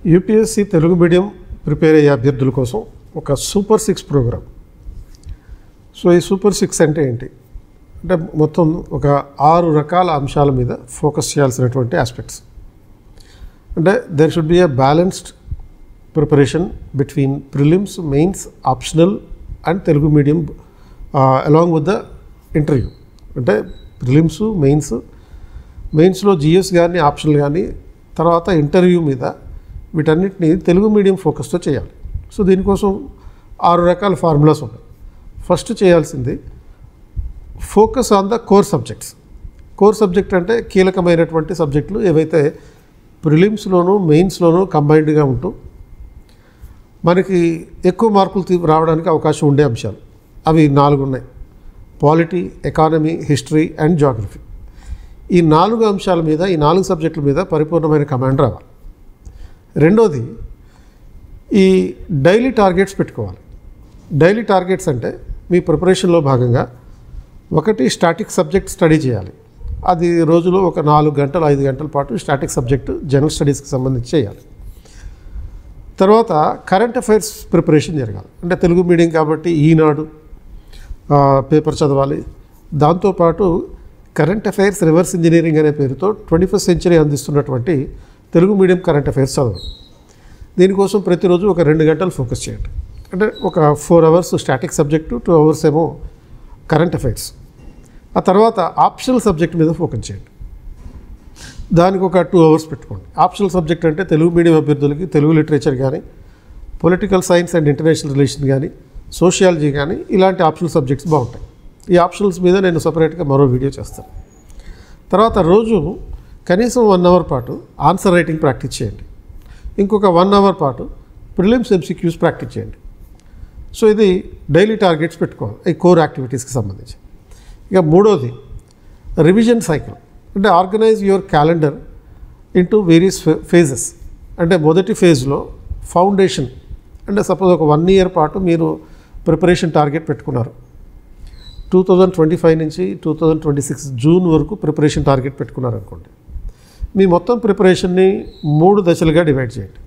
UPSC Telugu medium prepare అయ్యే అభ్యర్థుల కోసం ఒక సూపర్ 6 ప్రోగ్రామ్. సో ఈ సూపర్ 6 అంటే ఏంటి అంటే మొత్తం ఒక 6 రకాల అంశాల మీద ఫోకస్ చేయాల్సినటువంటి ఆస్పెక్ట్స్. అంటే there should be a balanced preparation between prelims, mains, optional and Telugu medium along with the interview. అంటే ప్రిలిమ్స్, మెయిన్స్లో జిఎస్ కానీ ఆప్షనల్ కానీ తర్వాత ఇంటర్వ్యూ మీద వీటన్నిటిని తెలుగు మీడియం ఫోకస్తో చేయాలి. సో దీనికోసం 6 రకాల ఫార్ములాస్ ఉన్నాయి. ఫస్ట్ చేయాల్సింది focus on the core subjects. Core subject అంటే కీలకమైనటువంటి సబ్జెక్టులు ఏవైతే ప్రిలిమ్స్లోనూ మెయిన్స్లోనూ కంబైన్డ్గా ఉంటూ మనకి ఎక్కువ మార్కులు రావడానికి అవకాశం ఉండే అంశాలు. అవి 4 ఉన్నాయి: polity, economy, history and geography. ఈ 4 అంశాల మీద, ఈ 4 సబ్జెక్టుల మీద పరిపూర్ణమైన కమాండ్ రావాలి. రెండోది ఈ డైలీ టార్గెట్స్ పెట్టుకోవాలి. డైలీ టార్గెట్స్ అంటే మీ ప్రిపరేషన్లో భాగంగా ఒకటి స్టాటిక్ సబ్జెక్ట్ స్టడీ చేయాలి. అది రోజులో ఒక 4 గంటలు 5 గంటల పాటు స్టాటిక్ సబ్జెక్టు జనరల్ స్టడీస్కి సంబంధించి చేయాలి. తర్వాత కరెంట్ అఫైర్స్ ప్రిపరేషన్ జరగాలి. అంటే తెలుగు మీడియం కాబట్టి ఈనాడు పేపర్ చదవాలి. దాంతోపాటు కరెంట్ అఫైర్స్ రివర్స్ ఇంజనీరింగ్ అనే పేరుతో 21st సెంచరీ అందిస్తున్నటువంటి తెలుగు మీడియం కరెంట్ అఫైర్స్ చదవాలి. దీనికోసం ప్రతిరోజు ఒక 2 గంటలు ఫోకస్ చేయండి. అంటే ఒక 4 అవర్స్ స్టాటిక్ సబ్జెక్టు, 2 అవర్స్ ఏమో కరెంట్ అఫైర్స్. ఆ తర్వాత ఆప్షనల్ సబ్జెక్ట్ మీద ఫోకస్ చేయండి. దానికి ఒక 2 అవర్స్ పెట్టుకోండి. ఆప్షనల్ సబ్జెక్ట్ అంటే తెలుగు మీడియం అభ్యర్థులకి తెలుగు లిటరేచర్ కానీ, political science and international relation కానీ, సోషియాలజీ కానీ ఇలాంటి ఆప్షనల్ సబ్జెక్ట్స్ బాగుంటాయి. ఈ ఆప్షనల్స్ మీద నేను సపరేట్గా మరో వీడియో చేస్తాను. తర్వాత రోజు కనీసం 1 అవర్ పాటు ఆన్సర్ రైటింగ్ ప్రాక్టీస్ చేయండి. ఇంకొక 1 అవర్ పాటు ప్రిలిమ్స్ ఎంసీక్యూస్ ప్రాక్టీస్ చేయండి. సో ఇది డైలీ టార్గెట్స్ పెట్టుకోవాలి ఈ కోర్ యాక్టివిటీస్కి సంబంధించి. ఇక మూడోది రివిజన్ సైకిల్. అంటే organise your calendar into various phases. అంటే మొదటి ఫేజ్లో ఫౌండేషన్. అంటే సపోజ్ ఒక 1 ఇయర్ పాటు మీరు ప్రిపరేషన్ టార్గెట్ పెట్టుకున్నారు. 2025 నుంచి 2026 జూన్ వరకు ప్రిపరేషన్ టార్గెట్ పెట్టుకున్నారు అనుకోండి. మీ మొత్తం ప్రిపరేషన్ని 3 దశలుగా డివైడ్ చేయండి.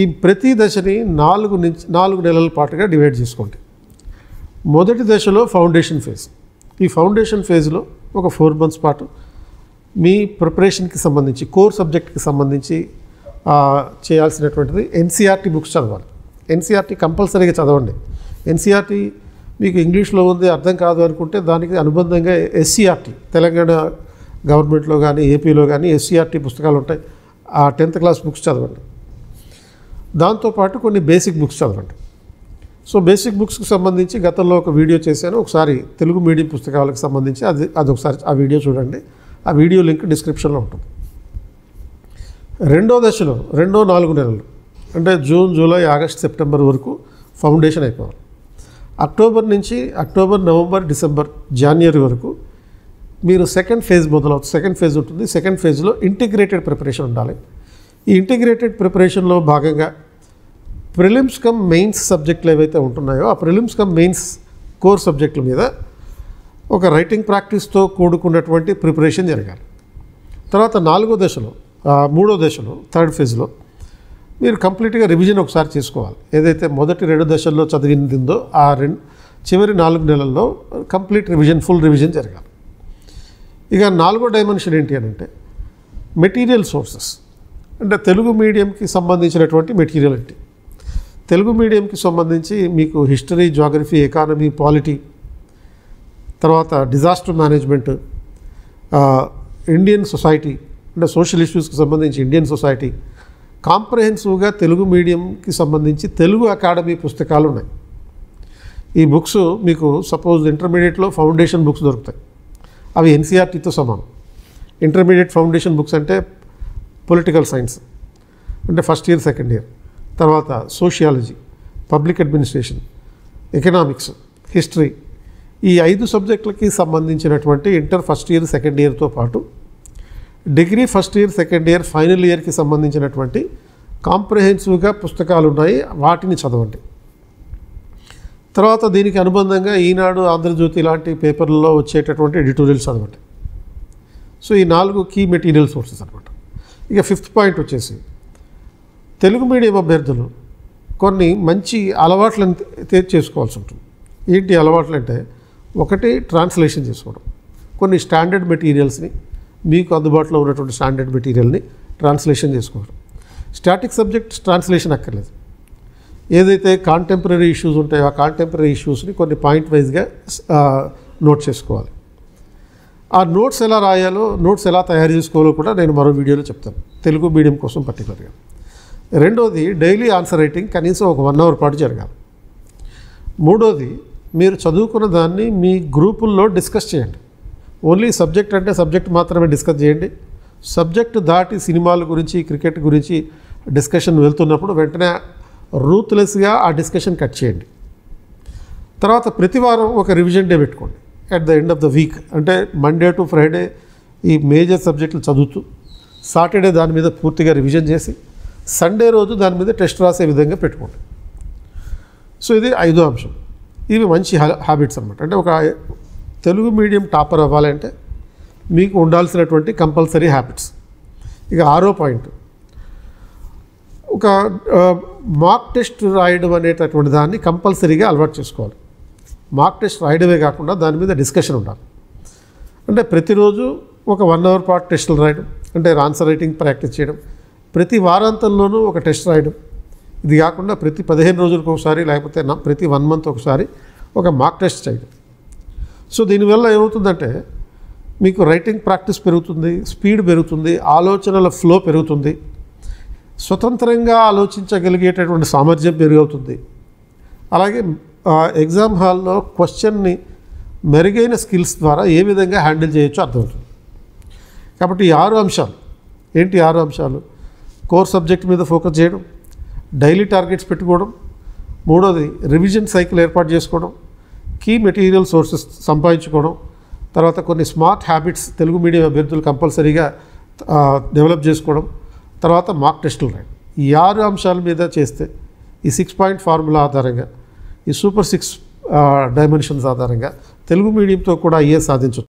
ఈ ప్రతి దశని 4 నెలల పాటుగా డివైడ్ చేసుకోండి. మొదటి దశలో ఫౌండేషన్ ఫేజ్. ఈ ఫౌండేషన్ ఫేజ్లో ఒక 4 మంత్స్ పాటు మీ ప్రిపరేషన్కి సంబంధించి, కోర్ సబ్జెక్ట్కి సంబంధించి చేయాల్సినటువంటిది ఎన్సీఆర్టీ బుక్స్ చదవాలి. ఎన్సీఆర్టీ కంపల్సరీగా చదవండి. ఎన్సీఆర్టీ మీకు ఇంగ్లీష్లో ఉంది, అర్థం కాదు అనుకుంటే దానికి అనుబంధంగా ఎస్సీఆర్టీ, తెలంగాణ గవర్నమెంట్లో కానీ ఏపీలో కానీ ఎస్సీఆర్టీ పుస్తకాలు ఉంటాయి. ఆ 10th క్లాస్ బుక్స్ చదవండి. దాంతోపాటు కొన్ని బేసిక్ బుక్స్ చదవండి. సో బేసిక్ బుక్స్కి సంబంధించి గతంలో ఒక వీడియో చేశాను. ఒకసారి తెలుగు మీడియం పుస్తకాలకు సంబంధించి అదొకసారి ఆ వీడియో చూడండి. ఆ వీడియో లింక్ డిస్క్రిప్షన్లో ఉంటుంది. రెండో దశలో 4 నెలలు అంటే జూన్, జూలై, ఆగస్ట్, సెప్టెంబర్ వరకు ఫౌండేషన్ అయిపోవాలి. అక్టోబర్ నుంచి నవంబర్, డిసెంబర్, జనవరి వరకు మీరు సెకండ్ ఫేజ్ మొదలవుతుంది. సెకండ్ ఫేజ్ ఉంటుంది. సెకండ్ ఫేజ్లో ఇంటిగ్రేటెడ్ ప్రిపరేషన్ ఉండాలి. ఈ ఇంటిగ్రేటెడ్ ప్రిపరేషన్లో భాగంగా ప్రిలిమ్స్ కమ్ మెయిన్స్ సబ్జెక్టులు ఏవైతే ఉంటున్నాయో ఆ ప్రిలిమ్స్ కమ్ మెయిన్స్ కోర్ సబ్జెక్టుల మీద ఒక రైటింగ్ ప్రాక్టీస్తో కూడుకున్నటువంటి ప్రిపరేషన్ జరగాలి. తర్వాత 4వ దశలో, 3వ దశలో, థర్డ్ ఫేజ్లో మీరు కంప్లీట్గా రివిజన్ ఒకసారి చేసుకోవాలి. ఏదైతే మొదటి 2 దశల్లో చదివిందో ఆ చివరి 4 నెలల్లో కంప్లీట్ రివిజన్, ఫుల్ రివిజన్ జరగాలి. ఇక 4వ డైమెన్షన్ ఏంటి అని అంటే మెటీరియల్ సోర్సెస్. అంటే తెలుగు మీడియంకి సంబంధించినటువంటి మెటీరియల్ ఏంటి. తెలుగు మీడియంకి సంబంధించి మీకు హిస్టరీ, జాగ్రఫీ, ఎకానమీ, పాలిటీ, తర్వాత డిజాస్టర్ మేనేజ్మెంట్, ఇండియన్ సొసైటీ అంటే సోషల్ ఇష్యూస్కి సంబంధించి ఇండియన్ సొసైటీ, కాంప్రహెన్సివ్గా తెలుగు మీడియంకి సంబంధించి తెలుగు అకాడమీ పుస్తకాలు ఉన్నాయి. ఈ బుక్స్ మీకు సపోజ్ ఇంటర్మీడియట్లో ఫౌండేషన్ బుక్స్ దొరుకుతాయి. అవి ఎన్సీఆర్టీతో సమానం. ఇంటర్మీడియట్ ఫౌండేషన్ బుక్స్ అంటే పొలిటికల్ సైన్స్ అంటే ఫస్ట్ ఇయర్, సెకండ్ ఇయర్, తర్వాత sociology, public administration, economics, history, ఈ 5 సబ్జెక్టులకి సంబంధించినటువంటి ఇంటర్ ఫస్ట్ ఇయర్, సెకండ్ ఇయర్తో పాటు degree first year, second year, final ఇయర్కి సంబంధించినటువంటి కాంప్రహెన్సివ్గా పుస్తకాలు ఉన్నాయి. వాటిని చదవండి. తర్వాత దీనికి అనుబంధంగా ఈనాడు, ఆంధ్రజ్యోతి లాంటి పేపర్లలో వచ్చేటటువంటి ఎడిటోరియల్స్ చదవండి. సో ఈ 4 కీ మెటీరియల్ సోర్సెస్ అనమాట. ఇక 5th పాయింట్ వచ్చేసి తెలుగు మీడియం అభ్యర్థులు కొన్ని మంచి అలవాట్లను చేసుకోవాల్సి ఉంటుంది. ఏంటి అలవాట్లు అంటే, ఒకటి ట్రాన్స్లేషన్ చేసుకోవడం. కొన్ని స్టాండర్డ్ మెటీరియల్స్ని, మీకు అందుబాటులో ఉన్నటువంటి స్టాండర్డ్ మెటీరియల్ని ట్రాన్స్లేషన్ చేసుకోవడం. స్టాటిక్ సబ్జెక్ట్ ట్రాన్స్లేషన్ అక్కర్లేదు. ఏదైతే కాంటెంపరీ ఇష్యూస్ ఉంటాయో ఆ కాంటెంపరీ ఇష్యూస్ని కొన్ని పాయింట్ వైజ్గా నోట్ చేసుకోవాలి. ఆ నోట్స్ ఎలా రాయాలో, నోట్స్ ఎలా తయారు చేసుకోవాలో కూడా నేను మరో వీడియోలో చెప్తాను, తెలుగు మీడియం కోసం పర్టికులర్గా. రెండోది, డైలీ ఆన్సర్ రైటింగ్ కనీసం ఒక 1 అవర్ పాటు జరగాలి. మూడోది, మీరు చదువుకున్న దాన్ని మీ గ్రూపుల్లో డిస్కస్ చేయండి. ఓన్లీ సబ్జెక్ట్ అంటే సబ్జెక్ట్ మాత్రమే డిస్కస్ చేయండి. సబ్జెక్టు దాటి సినిమాల గురించి, క్రికెట్ గురించి డిస్కషన్ వెళ్తున్నప్పుడు వెంటనే రూత్లెస్గా ఆ డిస్కషన్ కట్ చేయండి. తర్వాత ప్రతి వారం ఒక రివిజన్ డే పెట్టుకోండి at the end of the week. అంటే మండే టు ఫ్రైడే ఈ మేజర్ సబ్జెక్టులు చదువుతూ, సాటర్డే దాని మీద పూర్తిగా రివిజన్ చేసి, సండే రోజు దాని మీద టెస్ట్ రాసే విధంగా పెట్టుకోండి. సో ఇది 5వ అంశం. ఇవి మంచి హ్యాబిట్స్ అన్నమాట. అంటే ఒక తెలుగు మీడియం టాపర్ అవ్వాలంటే మీకు ఉండాల్సినటువంటి కంపల్సరీ హ్యాబిట్స్. ఇక 6వ పాయింట్, ఒక మాక్ టెస్ట్ రాయడం అనేటటువంటి దాన్ని కంపల్సరీగా అలవాటు చేసుకోవాలి. మాక్ టెస్ట్ రాయడమే కాకుండా దాని మీద డిస్కషన్ ఉండాలి. అంటే ప్రతిరోజు ఒక 1 అవర్ పాటు టెస్టులు రాయడం, అంటే ఆన్సర్ రైటింగ్ ప్రాక్టీస్ చేయడం, ప్రతి వారాంతంలోనూ ఒక టెస్ట్ రాయడం. ఇది కాకుండా ప్రతి 15 రోజులకు ఒకసారి, లేకపోతే ప్రతి 1 మంత్ ఒకసారి ఒక మాక్ టెస్ట్ చేయడం. సో దీనివల్ల ఏమవుతుందంటే మీకు రైటింగ్ ప్రాక్టీస్ పెరుగుతుంది, స్పీడ్ పెరుగుతుంది, ఆలోచనల ఫ్లో పెరుగుతుంది, స్వతంత్రంగా ఆలోచించగలిగేటటువంటి సామర్థ్యం పెరుగుతుంది. అలాగే ఎగ్జామ్ హాల్లో క్వశ్చన్ని మెరుగైన స్కిల్స్ ద్వారా ఏ విధంగా హ్యాండిల్ చేయొచ్చో అర్థమవుతుంది. కాబట్టి ఈ 6 అంశాలు ఏంటి? 6 అంశాలు: కోర్ సబ్జెక్ట్ మీద ఫోకస్ చేయడం, డైలీ టార్గెట్స్ పెట్టుకోవడం, మూడోది రివిజన్ సైకిల్ ఏర్పాటు చేసుకోవడం, కీ మెటీరియల్ సోర్సెస్ సంపాదించుకోవడం, తర్వాత కొన్ని స్మార్ట్ హ్యాబిట్స్ తెలుగు మీడియం అభ్యర్థులు కంపల్సరీగా డెవలప్ చేసుకోవడం, తర్వాత మాక్ టెస్టులు రాయడం. ఈ 6 అంశాల మీద చేస్తే ఈ 6 పాయింట్ ఫార్ములా ఆధారంగా, ఈ సూపర్ 6 డైమెన్షన్స్ ఆధారంగా తెలుగు మీడియంతో కూడా IAS సాధించవచ్చు.